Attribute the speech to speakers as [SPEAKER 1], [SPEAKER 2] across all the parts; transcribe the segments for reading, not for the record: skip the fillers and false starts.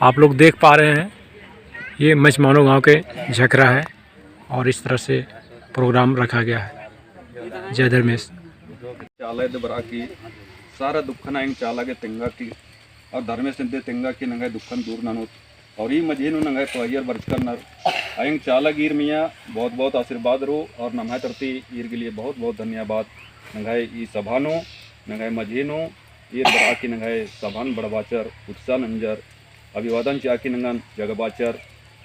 [SPEAKER 1] आप लोग देख पा रहे हैं ये मचमानो गांव के झकरा है और इस तरह से प्रोग्राम रखा गया है। जय धर्मेश
[SPEAKER 2] चाला बरा की सारा दुखन आयंग चाला के तेंगा की और धर्मेश निंदे तेंगा की नंगाई दुखन दूर नानो और ये मजेनु नंगाई पहयर बरचकर नर आयंग चाला गिर मियाँ बहुत बहुत आशीर्वाद रो और नम्हा तरती ईर के लिए बहुत बहुत धन्यवाद नंगाई ई सभानो नंगाई मजेनो ईर बरा की नंगाई सभान बड़बाचर उत्साह नंजर अभिवादन चाकी नंगन जगबाचर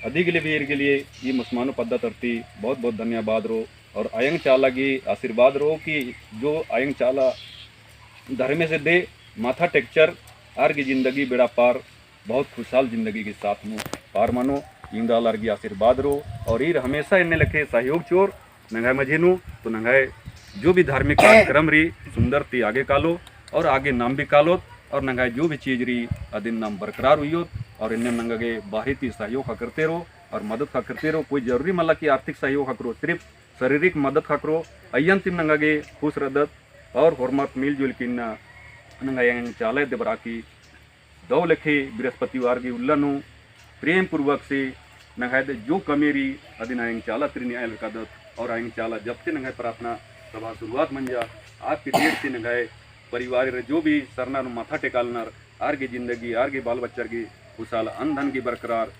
[SPEAKER 2] अधिक वीर के लिए ये मुस्मानो पद्दा तरती बहुत बहुत धन्यवाद रो और आयंग चाला की आशीर्वाद रो कि जो आयंग चाला धर्मे से दे माथा टेक्चर आर की जिंदगी बेड़ा पार बहुत खुशहाल जिंदगी के साथ में पार मानो इंदाल आर की आशीर्वाद रो और ईर हमेशा इन्हें लखे सहयोग चोर नंगाई मजेनु तो नंगाई जो भी धार्मिक कार्यक्रम रही सुंदर थी आगे कालो और आगे नाम भी कालो और नंगाई जो भी चीज़ रही अदिन नाम बरकरार हुई हो और इन्हें नंगे बाहरी थी सहयोग का करते रहो और मदद का करते रहो। कोई जरूरी मतलब कि आर्थिक सहयोग का करो, सिर्फ शारीरिक मदद का करो। अयन तिम नंगे खुश रदत और हरमत मिलजुल की नंगा चाले देवरा की दो लेखे बृहस्पतिवार की उल्लनु प्रेम पूर्वक से नंगा जो कमेरी अदिन आयंग चाला त्रिनी आयल कदत और आयंग चाला जब से नंगा प्रार्थना सभा शुरुआत मंजा आपकी देर से नंगाए परिवार जो भी सरना माथा टेकालनर आर की जिंदगी आर के बाल बच्चर की खुशहाल अन्न धन की बरकरार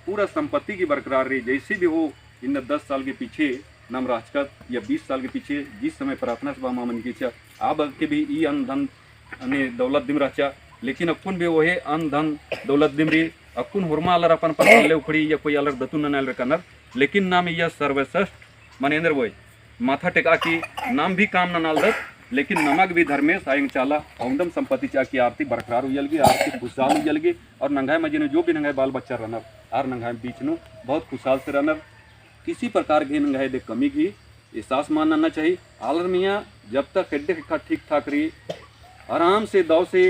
[SPEAKER 2] पूरा संपत्ति की बरकरार रही जैसे भी हो। इन 10 साल के पीछे नम राजकत या 20 साल के पीछे जिस समय प्रार्थना सभा मामन की चा आप के भी ई अन्न धन अने दौलत दिम राचा लेकिन अकुन भी वो है अन्न धन दौलत दिम रही अकुन हुरमा अलर अपन पर उखड़ी या कोई अलग दतुन नल रकनर लेकिन नाम यह सर्वश्रेष्ठ मनेंद्र वो माथा टेका की नाम भी काम न नाल लेकिन नमक भी धर्मेश आयंग चाला औंदम संपत्ति चा की आर्थिक बरकरार हुई आर्थिक खुशहाल हुई और नंगाई मजीनो जो भी नंगाई बाल बच्चा रनर आर नंगाई बीच नो बहुत खुशहाल से रनर किसी प्रकार की नंगाई दे कमी की एहसास मानना चाहिए। आलर मियाँ जब तक हेड्डे ठीक ठाक रही आराम से दौ से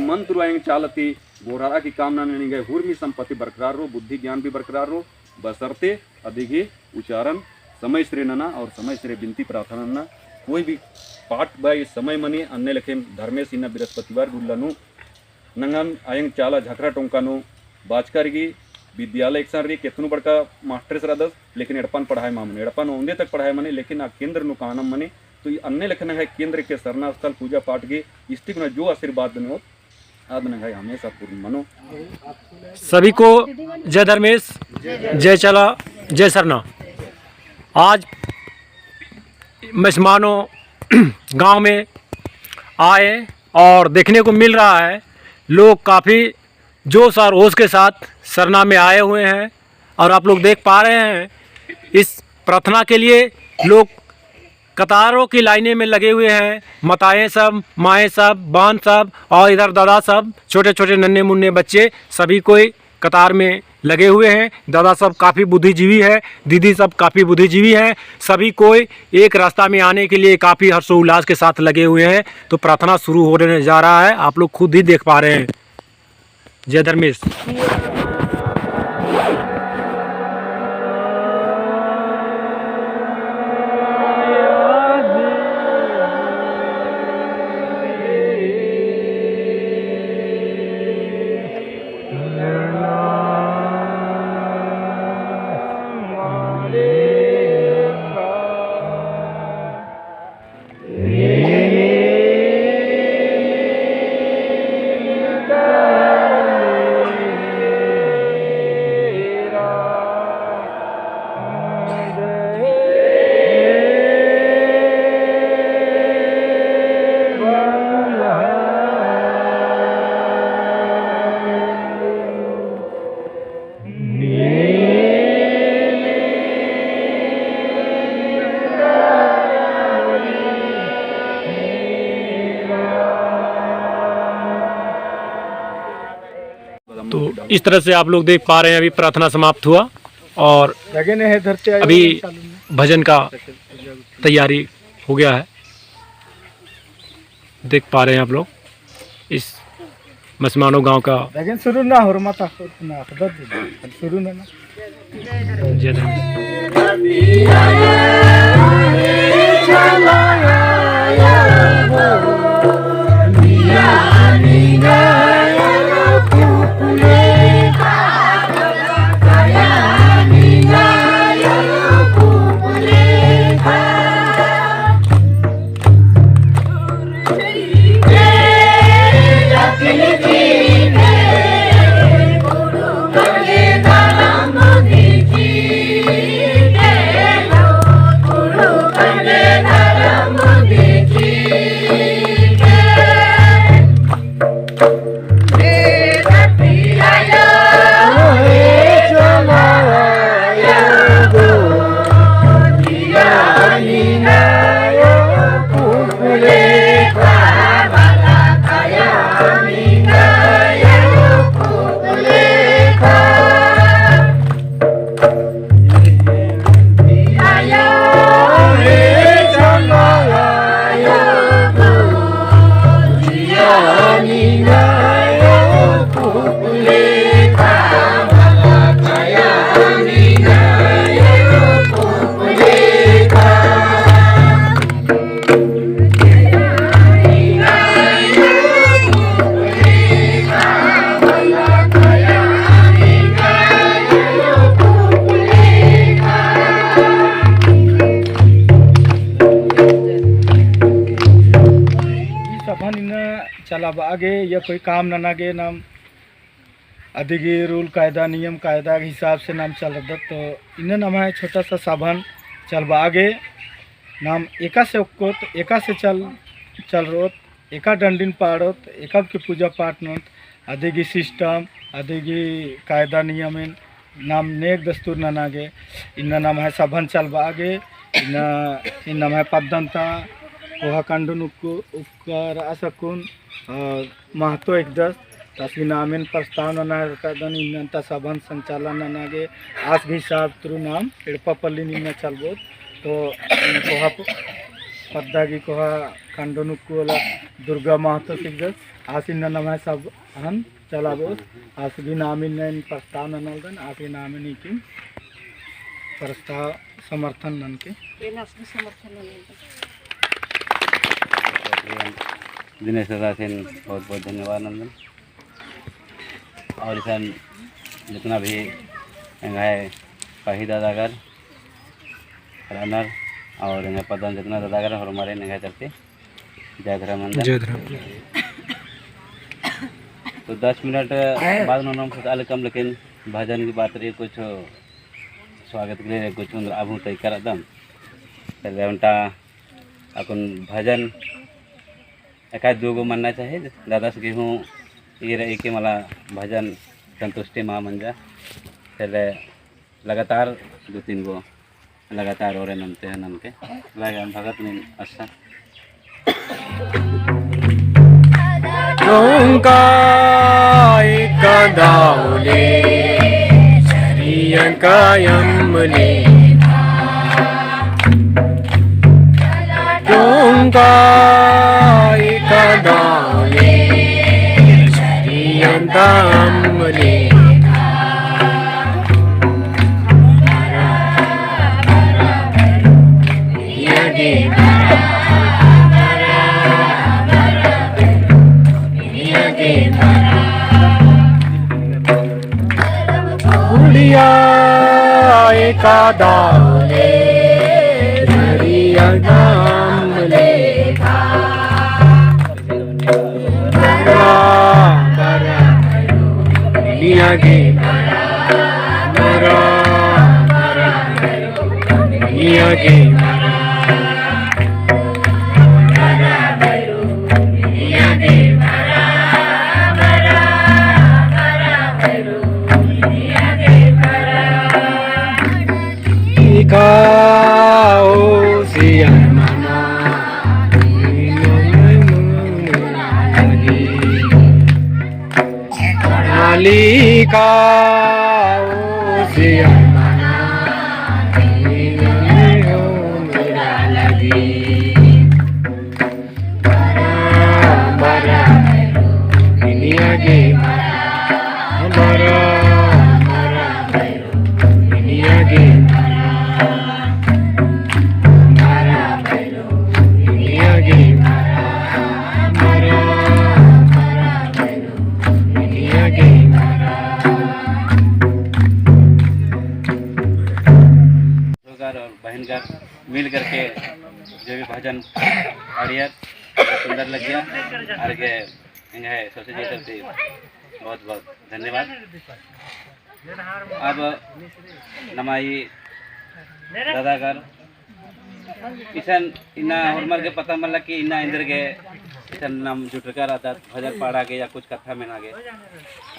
[SPEAKER 2] मंत्र आयंग चालती गोरारा की कामना नहीं गए हुर्मी संपत्ति बरकरार रो बुद्धि ज्ञान भी बरकरार रो बसरते अधिक उच्चारण समय श्री नना और समय श्री विनती प्रार्थना नना कोई भी पाठ बाई समय मनी अन्य लेखे धर्मेश इन बृहस्पतिवार गुल्लनु नंगन आयंग चाला झकरा टोंकानो बाजकर की विद्यालय एक री केतनु बड़का मास्टर सरादस लेकिन एड़पान पढ़ाए मामने एड़पान औंदे तक पढ़ाए मने लेकिन आ केंद्र नु कहानम मने तो अन्य लेखन है केंद्र के सरना स्थल पूजा पाठ के स्थित में जो आशीर्वाद दनो आदन है हमेशा पूर्ण मनो।
[SPEAKER 1] सभी को जय धर्मेश, जय चाला, जय सरना। आज मचमानो गांव में आए और देखने को मिल रहा है लोग काफ़ी जोश और होश के साथ सरना में आए हुए हैं और आप लोग देख पा रहे हैं इस प्रार्थना के लिए लोग कतारों की लाइनें में लगे हुए हैं। माताएं सब, माएँ सब, बहन सब और इधर दादा सब, छोटे छोटे नन्हे मुन्ने बच्चे सभी कोई कतार में लगे हुए हैं। दादा सब काफ़ी बुद्धिजीवी है, दीदी सब काफ़ी बुद्धिजीवी हैं। सभी कोई एक रास्ता में आने के लिए काफ़ी हर्षोल्लास के साथ लगे हुए हैं। तो प्रार्थना शुरू होने जा रहा है, आप लोग खुद ही देख पा रहे हैं। जय धर्मेश। तो इस तरह से आप लोग देख पा रहे हैं अभी प्रार्थना समाप्त हुआ और अभी भजन का तैयारी हो गया है। देख पा रहे हैं आप लोग इस मचमानो गांव का
[SPEAKER 3] शुरू ना हो माता शुरू ना
[SPEAKER 1] जय धन्यवाद।
[SPEAKER 3] चल अब आगे ये कोई काम न नागे नाम अधिगी रूल कायदा नियम कायदा के हिसाब से नाम चल रहा तो इन्हें नाम है छोटा सा साधन चल बा आगे नाम एका से ओक्कोत एका से चल रोत एका डंडिन पाड़ोत एका की पूजा पाठ नोत अधिगी सिस्टम अधिगी कायदा नियम नाम नेक दस्तूर न नागे इन्ना नाम है साधन चल बा आगे इन नाम है पद्धंता कोहा कांडून उपकार असकुन महत्व एकदस तस्वी नामेन प्रस्ताव नागन इन्नंता सभन संचालन नागे आज भी हिसाब थ्रू नाम एड़पापल्ली निन्न चलबोद तो कोहा पद्दागी कोहा कांडून दुर्गा महत्व सिगदस आज इन नाम है सब हन चलाबोद आज भी नामिन प्रस्ताव ननलदन आज नामिन की प्रस्ताव समर्थन नन के
[SPEAKER 4] दिनेश दादा से बहुत बहुत धन्यवाद नंदन। और ईसान जितना भी है पाही दादागर रनर और पदन जितना दादागर और हमारे नंगा चलते जय धर्म तो 10 मिनट बाद उन्होंने कम लेकिन भजन की बात रही कुछ स्वागत के लिए कुछ अब तय कर दम चल उनका अपन भजन एक दो मानना चाहिए दादा से गेहूँ ये रही कि मला भजन संतुष्टि माँ मंजा चले लगातार 2-3 गो लगातार और नमते हैं नम के लगे भगत में अच्छा मिल करके जो भी भजन हरियर सुंदर लग गया और के सबसे करते बहुत बहुत धन्यवाद। अब नमाई दादागर इसन इना हरमर के पता मल्ला कि इना इंदर के इसन नाम जुटकर आता भजन पाड़ा के या कुछ कथा में नागे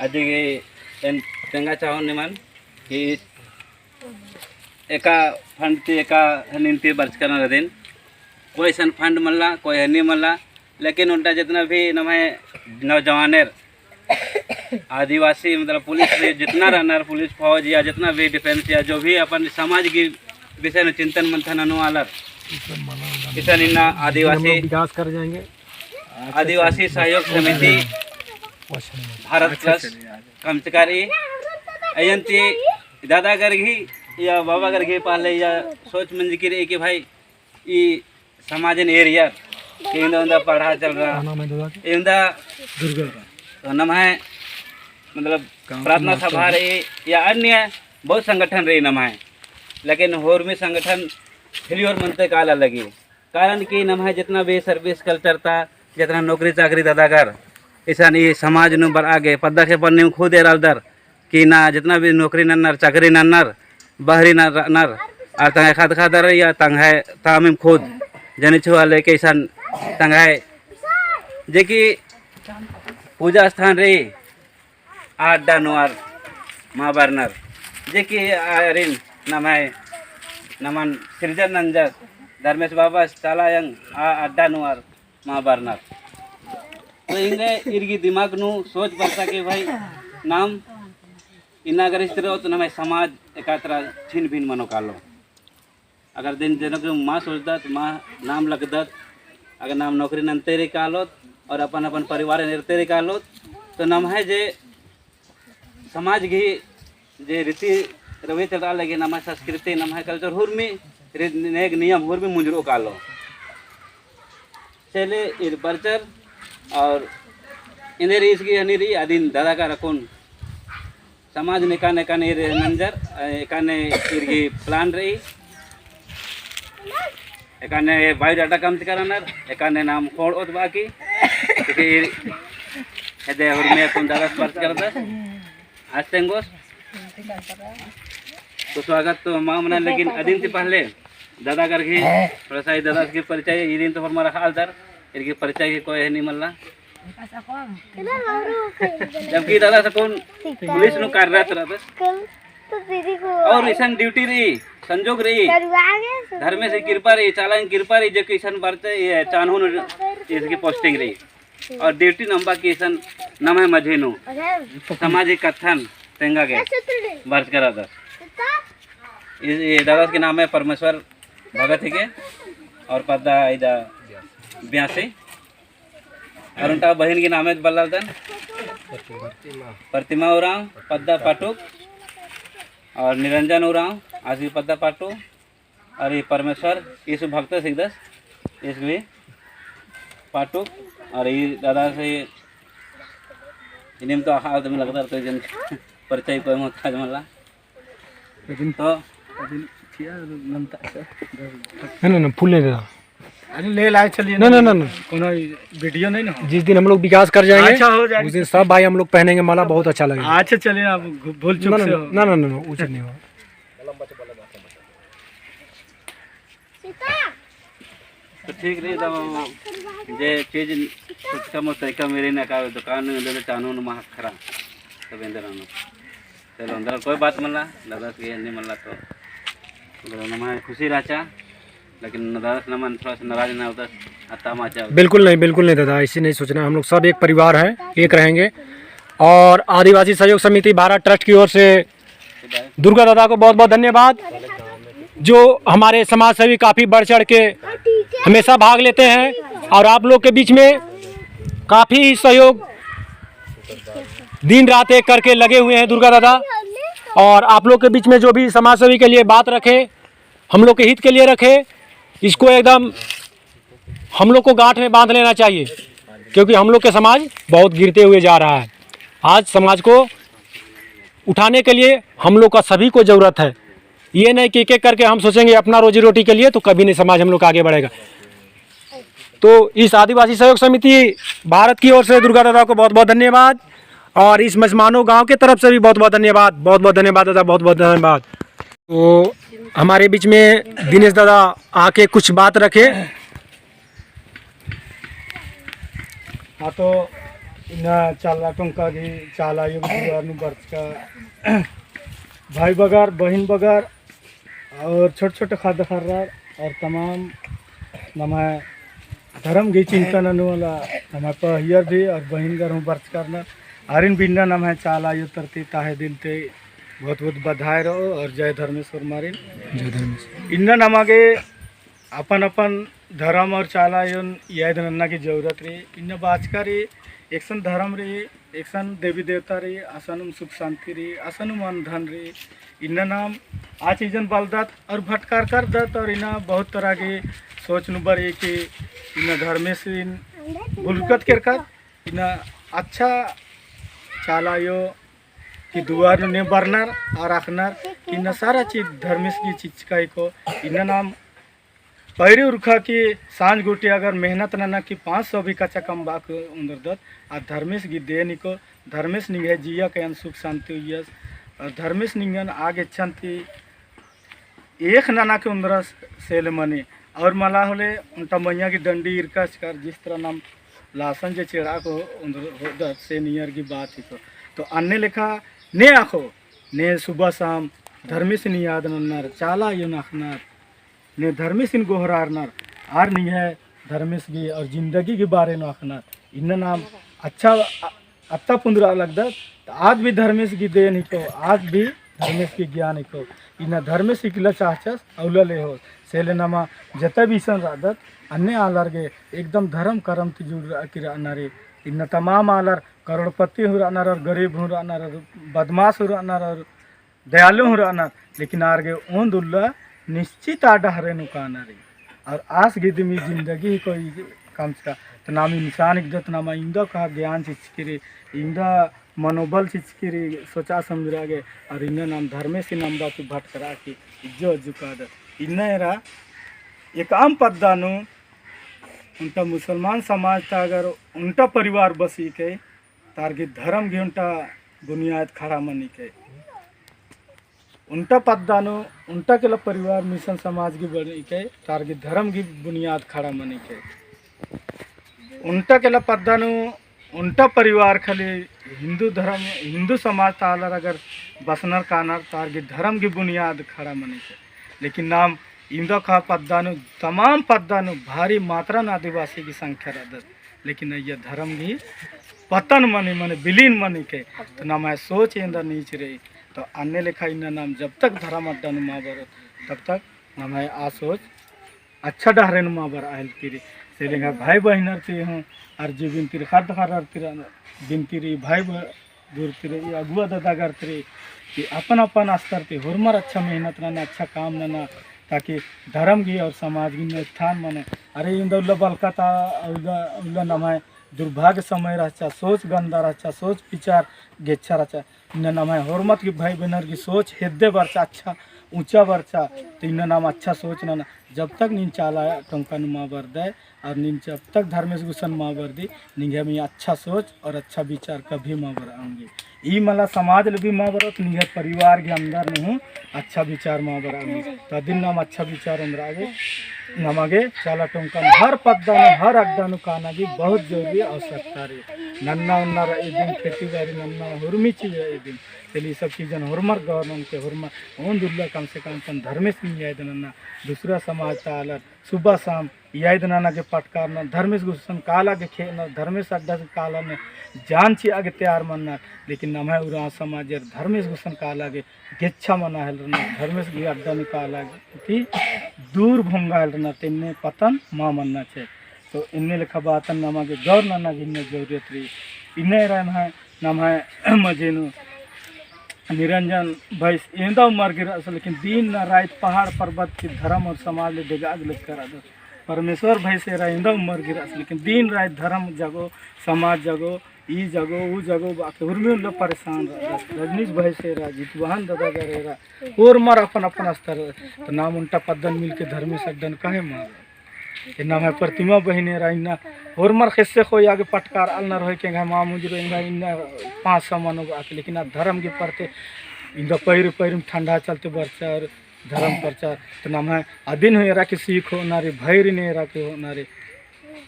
[SPEAKER 4] आज के तेंगा चाहो निमान कि एका फंड थी एका निंती बर्च करना दिन कोई सन फंड मल्ला कोई हनी मल्ला लेकिन उनका जितना भी नमाय नौजवानेर आदिवासी मतलब पुलिस जितना रहना पुलिस फौज या जितना भी डिफेंस या जो भी अपन समाज की विषय में चिंतन मंथन अनुवालर किसान इन्ना आदिवासी
[SPEAKER 1] विकास कर जाएंगे।
[SPEAKER 4] आदिवासी सहयोग समिति भारत प्लस कर्मचारी अयंती दादागर ही या बाबागर घे पाले या सोच मंज की रही कि भाई ये समाजन एरिया इंदा पढ़ा चल रहा इंदा तो नम है मतलब प्रार्थना सभा रही या अन्य बहुत संगठन रही नम है लेकिन होर में संगठन फेल्योर मनते काला लगी कारण कि नम है जितना भी सर्विस कल्चर था जितना नौकरी चाकरी दादागर ईसान ये समाज नु बर आगे पद्दा के पर खुद एरालदर कि ना जितना भी नौकरी नन्नर चाकरी नन्नर बाहरी नर और तंगाई खाद खादर या तंगाई तामिम खुद जने छुआले के ईसान तंगाई जे कि पूजा स्थान रे आड्डा नुआर माँ बारनर जे कि आरिन नमाय नमन सृजन नंजर धर्मेश बाबा चालायंग अड्डा नुआर माँ बारनर तो इंगे इरगी दिमाग नु सोच बरता कि भाई नाम इना अगर इस तरह तो नमे समाज एकात्रा छिन भिन मनो कालो अगर दिन जनों के माँ सोचता तो माँ नाम लगता अगर नाम नौकरी नंते रे कालो और अपन अपन परिवार निर्ते रे कालो तो नाम है जे समाज की जे रीति रवि चला लगे नाम है संस्कृति नाम है कल्चर हुर्मी नेक नियम हुर्मी मुंजरो कालो चले इर बर्चर और इन्हें इसकी हनीरी आदिन दादा का रखून समाज ने काने रे नंजर एकाने इरगी प्लान रही एकाने बायोडाटा काम करानर एकाने नाम खोड़ ओत बाकी कि हेदे और मैं कौन दादा स्पर्श करता आज तेंगोस तो स्वागत तो माँ मना लेकिन अदिन से पहले दादा करके थोड़ा सा दादा के परिचय ये दिन तो हमारा हाल दर इनके परिचय के कोई है नहीं मल्ला जबकि दादा से कौन पुलिस नु कार्यरत रहता और ईसन ड्यूटी रही संजोग रही धर्मे से कृपा रही चालन कृपा रही जो किसान बढ़ते ये चानून इसकी पोस्टिंग रही और ड्यूटी नंबर की ईसन नाम है मझेनु सामाजिक कथन तेंगा के वर्ष करा था ये दादा के नाम है परमेश्वर भगत के और पद्दा इधर 82 और उनका बहन के नाम है बल्लालदन प्रतिमा उराव पद्दा पाटुक और निरंजन उराव आजी पद्दा पाटू और ये परमेश्वर यीशु भक्त सिद्धस इसलिए पाटुक और ये दादा से इन्हें तो हाल में लगता है जन परिचय कोई मत खाज मला तो
[SPEAKER 1] ना फूल नहीं देता
[SPEAKER 3] अरे ले लाए चलिए
[SPEAKER 1] ना ना ना ना
[SPEAKER 3] कोनो वीडियो नहीं ना
[SPEAKER 1] जिस दिन हम लोग विकास कर जाएंगे
[SPEAKER 3] अच्छा हो जाएगा।
[SPEAKER 1] उस दिन सब भाई हम लोग पहनेंगे माला बहुत अच्छा लगेगा
[SPEAKER 3] अच्छा चलिए आप भूल
[SPEAKER 1] ना
[SPEAKER 3] चुक
[SPEAKER 1] ना
[SPEAKER 3] से हो।
[SPEAKER 1] ना ना ना उचित नहीं होगा
[SPEAKER 4] तो ठीक रही तब जे चीज सुटका मो तरीका मेरे ना का दुकान में ले चानून महा खरा तब अंदर आनो चलो अंदर कोई बात मल्ला दादा के नहीं मल्ला तो नमा खुशी राचा लेकिन दादा से नमन थोड़ा सा नाराज ना होता आता माचा
[SPEAKER 1] बिल्कुल नहीं दादा ऐसे नहीं सोचना हम लोग सब एक परिवार हैं एक रहेंगे और आदिवासी सहयोग समिति भारत ट्रस्ट की ओर से दुर्गा दादा को बहुत बहुत धन्यवाद जो हमारे समाज सेवी काफ़ी बढ़ चढ़ के हमेशा भाग लेते हैं और आप लोग के बीच में काफ़ी सहयोग दिन रात एक करके लगे हुए हैं दुर्गा दादा और आप लोग के बीच में जो भी समाज सेवी के लिए बात रखे हम लोग के हित के लिए रखे इसको एकदम हम लोग को गांठ में बांध लेना चाहिए क्योंकि हम लोग के समाज बहुत गिरते हुए जा रहा है। आज समाज को उठाने के लिए हम लोग का सभी को ज़रूरत है। ये नहीं कि एक एक करके हम सोचेंगे अपना रोजी रोटी के लिए तो कभी नहीं समाज हम लोग का आगे बढ़ेगा। तो इस आदिवासी सहयोग समिति भारत की ओर से दुर्गा दादा को बहुत बहुत धन्यवाद और इस मजमानो गांव के तरफ से भी बहुत बहुत धन्यवाद दादा बहुत बहुत धन्यवाद। तो हमारे बीच में दिनेश दादा आके कुछ बात रखे।
[SPEAKER 3] हाँ तो इना चाला टोंका की चाला युग वर्ष का भाई बगार बहन बगार और छोटे छोटे खाद्य खर्रार और तमाम नम धर्म की चिंतन वाला नम पहियर भी और बहन घर हूँ वर्ष करना आरिन बिन्ना नम है चाला यु तरती ताहे दिन ते बहुत बहुत बधाई रहो और जय धर्मेश्वर मारिन
[SPEAKER 1] जय धर्मेश्वर।
[SPEAKER 3] इन्ना नमागे अपन अपन धर्म और चाला युन याद नन्ना की जरूरत रही इन्ना बाचका रही एक सन धर्म रही एक सन देवी देवता रही आसनुम सुख शांति रही आसनुम मन धन रही इन्ना नाम आ चीजन बलदत और भटकार कर दत और इन्ना बहुत तरह की सोच नुबरी कि इन्ना धर्मेश इन बुलकत कर इन्ना अच्छा चाला यो कि दुआर ने बरनर और रखनर इन्ना सारा चीज धर्मेश की चीज का को इन्ना नाम पैरी उर्खा की सांझ गुटी अगर मेहनत नना की 500 भी कच्चा कम बाक उंदर दत आ धर्मेश गी देनी को धर्मेश निगे जिया के सुख शांति हुई धर्मेश निगन आगे छंती एक नना के उंदर सेल मनी और मला होले उनटा मैया की डंडी इरकस कर जिस तरह नाम लासन जे चेड़ा को उंदर से नियर की बात ही तो अन्य लेखा ने आखो ने सुबह शाम धर्मेश नि याद नन्नर चाला यो नखनर ने धर्मेश इन गोहरारनर आर नहीं है धर्मेश की और जिंदगी के बारे में आखनर इन नाम अच्छा अत्ता पुंदरा लगता तो आज भी धर्मेश की देन ही को आज भी धर्मेश की ज्ञान ही को इन धर्मेश की चाहचस अवला ले हो सेले नमा जता भी सन रादत अन्य आलर के एकदम धर्म कर्म ती जुड़ की रहनारे इन तमाम आलर करोड़पति हो रहनार और गरीब हो रहनार और बदमाश हो रहनार और दयालु हो रहनार लेकिन आगे ओन दुल्ला निश्चित आडा हरे नुकाना रही और आस गिदमी जिंदगी ही कोई कम से तो नामी निशान इज्जत नामा इंदा का ज्ञान चिचकिरी इंदा मनोबल चिचकिरी सोचा समझा गे और इन नाम धर्मे से नाम बात भट करा की इज्जो झुका द इन्हेरा एक आम पद्दानु उनका मुसलमान समाज था अगर उनका परिवार बसी के तारगी धर्म की उनका बुनियाद खड़ा मनी के उनका पद्दानु उनका के परिवार मिशन समाज की बनी के तारगी धर्म की बुनियाद खड़ा मनी के उनका के पद्दानु उनका परिवार खाली हिंदू धर्म हिंदू समाज तालर अगर बसनर कानर तारगी धर्म की बुनियाद खड़ा मनी के लेकिन नाम इंदो का पद्दानु तमाम पद्दानु भारी मात्रा में आदिवासी की संख्या रहत लेकिन ये धर्म की पतन मनी मने विलीन मनी के तो नाम है सोच इंदा नीच रही तो अन्य लेखा इन नाम जब तक धर्म अड्डानु माबर तब तक नाम है आ सोच अच्छा डहरे माबर आयल तिरी से लेंगा भाई बहनर ती हूँ और जी बिनती खाद खार बिनती भाई दूर तिर अगुआ दादा करते कि अपन अपन स्तर पे हुरमर अच्छा मेहनत रहना अच्छा काम रहना ताकि धर्म की और समाज की स्थान माने अरे इंदौला बलकता उल्ला नाम है दुर्भाग्य समय रहचा सोच गंदा रहचा सोच विचार गेच्छा रहचा इन नाम है हुरमत की भाई बहनर की सोच हृदय बरचा अच्छा ऊंचा बरचा तो इन नाम अच्छा सोच ना जब तक नीन चाला टोंकन माबर दे और नीन जब तक धर्मेश गुसन माबर दी निगे में अच्छा सोच और अच्छा विचार कभी माबर आऊँगी ई मला समाज ले भी माबर तो निगे परिवार के अंदर नहीं अच्छा विचार माबर आऊँगी तो दिन नाम अच्छा विचार अंदर आगे नमगे चाला टोंकन हर पद्दानु हर अड्डानु काना की बहुत जरूरी आवश्यकता रही नन्ना उन्ना दिन खेती बाड़ी नन्ना हुरमी चीज दिन चलिए सब चीज़न हुरमर गवर्नमेंट के हुरमर ओन दुर्ला कम से कम तन धर्मेश नहीं याद नन्ना दूसरा समाज तालर सुबह शाम याद नाना के पटकार न धर्मेश गुस्सन काला के खे न धर्मेश अड्डा के काला ने जान ची आगे तैयार मनना लेकिन नम है उरा समाज धर्मेश गुस्सन काला के गेच्छा मना है धर्मेश की अड्डा ने काला थी दूर भंगा है तेने पतन माँ मनना चाहिए तो इन्हें लिखा बातन नमा के गौर नाना की इन्हें जरूरत रही इन्हें रहना है नम है मजेनु निरंजन भाई इंदा उमर गिरा लेकिन दिन न रात पहाड़ पर्वत की धर्म और समाज ले देगाग लिख कर परमेश्वर भाई से रहा इंदा उमर गिरा लेकिन दिन रात धर्म जगो समाज जगो ई जगो वो जगो बाकी उर्मी लोग परेशान रहा रजनीश भाई से रहा जितवाहन दादा करे रहा और मर अपन अपन स्तर तो नाम उनका पद्दन मिल के धर्मेश अड्डन कहे मार ये नाम है प्रतिमा बहने रहा इन्ना और मर खिस्से को आगे पटकार अलना रहे के माँ मुझे इन 500 मनो आके लेकिन अब धर्म के पढ़ते इनका पैर पैर में ठंडा चलते बरचा और धर्म प्रचार तो नाम है अदिन हो रहा कि सीख हो नारे भैर नहीं रहा के हो नारे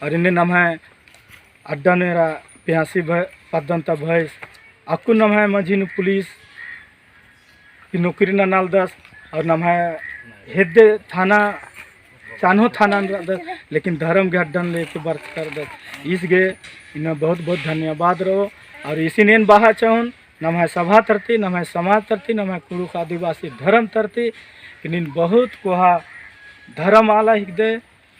[SPEAKER 3] और इन्हें नाम है अड्डा ने रहा प्यासी पद्दनता भैंस अक्कू नाम है मझीन पुलिस की नौकरी ना नाल दस और नाम है हृदय थाना चानो थाना लेकिन धर्म के अड्डन लेके बर्थ कर दे इस गे इन्हें बहुत बहुत धन्यवाद रहो और इसी ने बाहा चाहून नम है सभा तरती नम है समाज तरती नम है कुरुख आदिवासी धर्म तरती इन बहुत कोहा धर्म आला हिकदे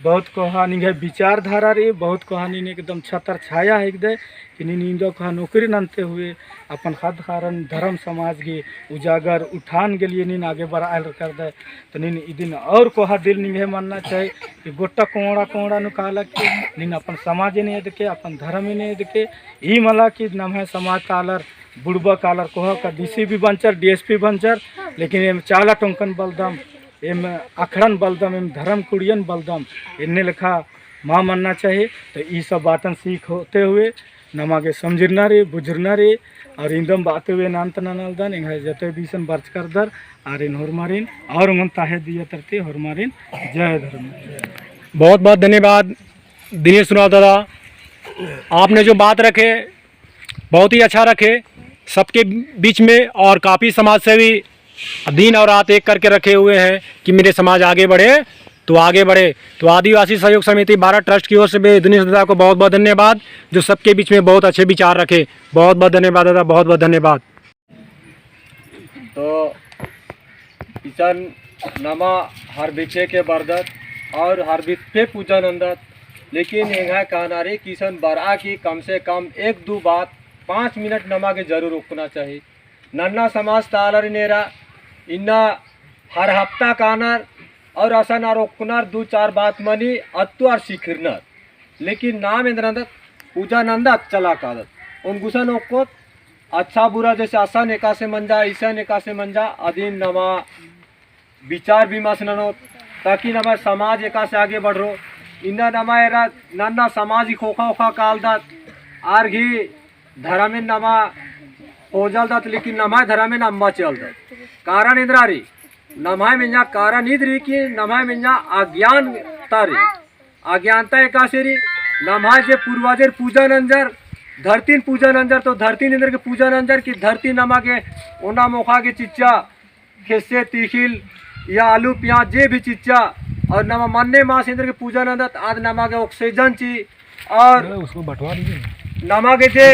[SPEAKER 3] बहुत कोहा निगे विचारधारा रे बहुत कोहा नी एकदम छतर छाया हिकदे कि नींदो कोहा नौकरी नंते हुए अपन खाद कारण धर्म समाज के उजागर उठान के लिए नीन आगे बढ़ा कर दे तो नीन दिन और कोहा दिल निगे मानना चाहिए कि गोटा कोड़ा कोड़ा नुकाला के नीन अपन समाज नहीं देखे अपन धर्म ही नहीं देखे ई मला की नाम है समाज कालर बुढ़बा कालर कोहा का डीसीपी बंचर डीएसपी बंचर लेकिन ये चाला टोंकन बलदम एम अखड़न बलदम एम धर्म कुड़ियन बलदम इन्ने लिखा माँ मानना चाहिए। तो ये सब बातन सीख होते हुए नमागे समझना रे बुझना रे और इंदम बाते हुए नानत नानलदन इंग जते बीसन बर्च कर दर और इन हरमारिन और उन ताहे दिया तरते हरमारिन जय धर्म।
[SPEAKER 1] बहुत बहुत धन्यवाद दिनेश सुनाव दादा, आपने जो बात रखे बहुत ही अच्छा रखे सबके बीच में, और काफ़ी समाज सेवी दिन और रात एक करके रखे हुए हैं कि मेरे समाज आगे बढ़े तो आगे बढ़े। तो आदिवासी सहयोग समिति बारा ट्रस्ट की ओर से भी दिनेश दादा को बहुत बहुत धन्यवाद, जो सबके बीच में बहुत अच्छे विचार रखे। बहुत बहुत धन्यवाद दादा, बहुत बहुत धन्यवाद।
[SPEAKER 5] तो किसान नमा हर बिछे के बरदत और हर बिछे पूजन अंदर, लेकिन यहाँ कहनारे किसान बरा की कम से कम 1-2 बात 5 मिनट नमा के जरूर रोकना चाहिए। नन्ना समाज तालर नेरा इन्ना हर हफ्ता कानर और ऐसा ना रोकनार 2-4 बात मनी अत्तु और सीखरनर, लेकिन नाम इंद्रनंदत पूजा नंदत चला कादत उन गुसन ओको अच्छा बुरा जैसे आसान एका से मंजा ईसन एका से मंजा अधीन नमा विचार विमर्श ननो, ताकि नमा समाज एका से आगे बढ़ रो। इन्ना नमा एरा नन्ना समाज ही खोखा ओखा काल दत आर घी धर्म नमा हो जल दत, लेकिन नमा धर्म अम्मा चल दत। कारण इंद्रारी नमाय में यहाँ कारण इधरी की नमाय में यहाँ अज्ञानता रे, अज्ञानता एकाशेरी नमाय जे पूर्वजर पूजन अंजर धरती पूजन अंजर, तो धरती इंद्र के पूजन अंजर की धरती नमा के ओना मोखा के चिच्चा खेसे तिखिल या आलू प्याज जे भी चिच्चा, और नमा मन्ने मास इंद्र के पूजन अंदर आज नमा के ऑक्सीजन ची, और
[SPEAKER 1] उसको बंटवा दीजिए।
[SPEAKER 3] नमा के जे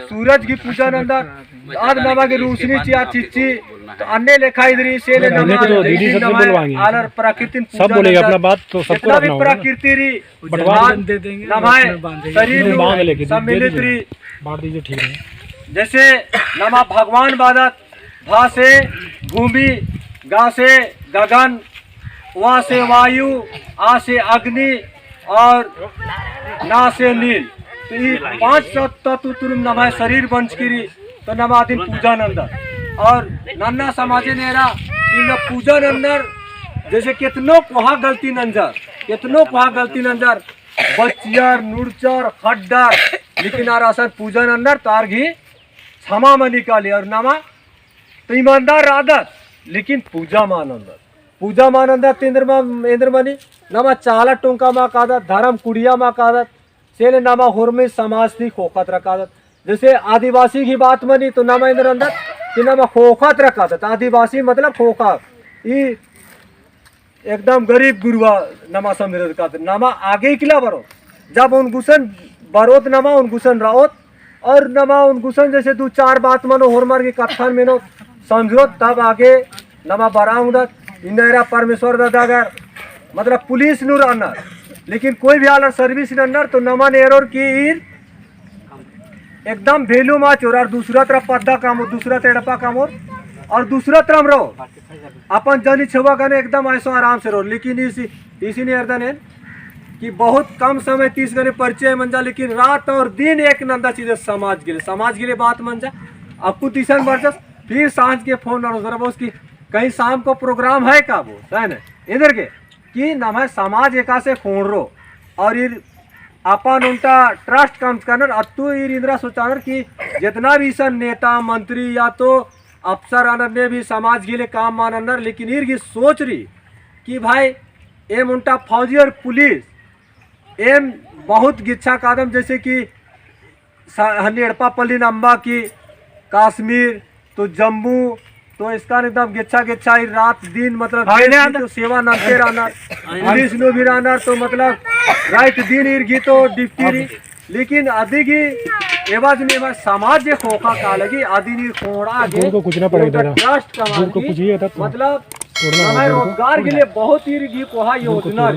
[SPEAKER 3] सूरज की पूजन अंदर आज नमा के रोशनी ची आज चिच्ची, तो अन्य लेखा इधरी से ले नमा आलर प्रकृति
[SPEAKER 1] सब बोलेगा अपना बात, तो सबको रखना होगा।
[SPEAKER 3] प्रकृति री
[SPEAKER 1] दे देंगे
[SPEAKER 3] नमाय शरीर सम्मिलित री
[SPEAKER 1] बांट दीजिए, ठीक है।
[SPEAKER 3] जैसे नमा भगवान बादत भा से भूमि, गा से गगन, वा से वायु, आ से अग्नि और ना से नील, तो ये 5 तत्व तुरम नमा शरीर बंचकिरी, तो नमा दिन पूजन अंदर और नन्ना समाजे नेरा इन पूजन अंदर जैसे कितनों कोहा गलती नंजर, कितनों कोहा गलती नंजर बच्चियर नुड़चर खड्डर, लेकिन आर असर पूजन अंदर तार घी क्षमा में निकाली और नमा तो ईमानदार आदत, लेकिन पूजा मान अंदर पूजा मान अंदर इंद्रमणि नमा चाला टोंका माँ कादत धर्म कुड़िया माँ कादत सेले नमा हुरमे समाज थी खोखत रखादत। जैसे आदिवासी की बात मनी तो नमा इंद्र अंदर कि नमा खोखत रखादत, आदिवासी मतलब खोखा ये एकदम गरीब गुरुआ नमा समझ का नमा आगे किला बरो, जब उन गुसन बरोत नमा उन गुसन राओत और नमा उन गुसन जैसे 2-4 बात मनो होरमार के कथन में नो समझो, तब आगे नमा बराउंडत इंदिरा परमेश्वर दादागर मतलब पुलिस नूर अन्नर, लेकिन कोई भी आलर सर्विस अन्नर तो नमा नेरोर की एकदम भेलू माच और दूसरा तरफ पद्दा काम हो, दूसरा तेड़पा काम हो और दूसरा तरफ रहो अपन जनी छुआ गने एकदम ऐसा आराम से रहो। लेकिन इसी ने अर्दन है कि बहुत कम समय 30 गने परिचय मन जा, लेकिन रात और दिन एक नंदा चीज समाज के लिए बात मन जा। आपको तीसरा वर्षस फिर सांझ के फोन उसकी कहीं शाम को प्रोग्राम है का वो है ना इधर के कि नम समाज एका से फोन रो और ये अपन उनका ट्रस्ट काम करना अतु इंदिरा सोचानर कि जितना भी सन नेता मंत्री या तो अफसर आनर ने भी समाज के लिए काम मानर, लेकिन इर की सोच रही कि भाई एम उनका फौजी और पुलिस एम बहुत गिच्छा कादम जैसे कि हनेड़पा पल्ली नंबा की कश्मीर तो जम्मू तो इसका एकदम गिच्छा गिच्छा रात दिन मतलब तो सेवा नंते रहना पुलिस नो भी रहना तो मतलब रात दिन इर्गी तो डिप्टी रही, लेकिन अधिक ही एवज में समाज जे खोखा का लगी आदि नी खोड़ा आगे
[SPEAKER 1] कुछ ना पड़ेगा
[SPEAKER 5] ट्रस्ट का मतलब रोजगार के लिए बहुत ही कोहा योजना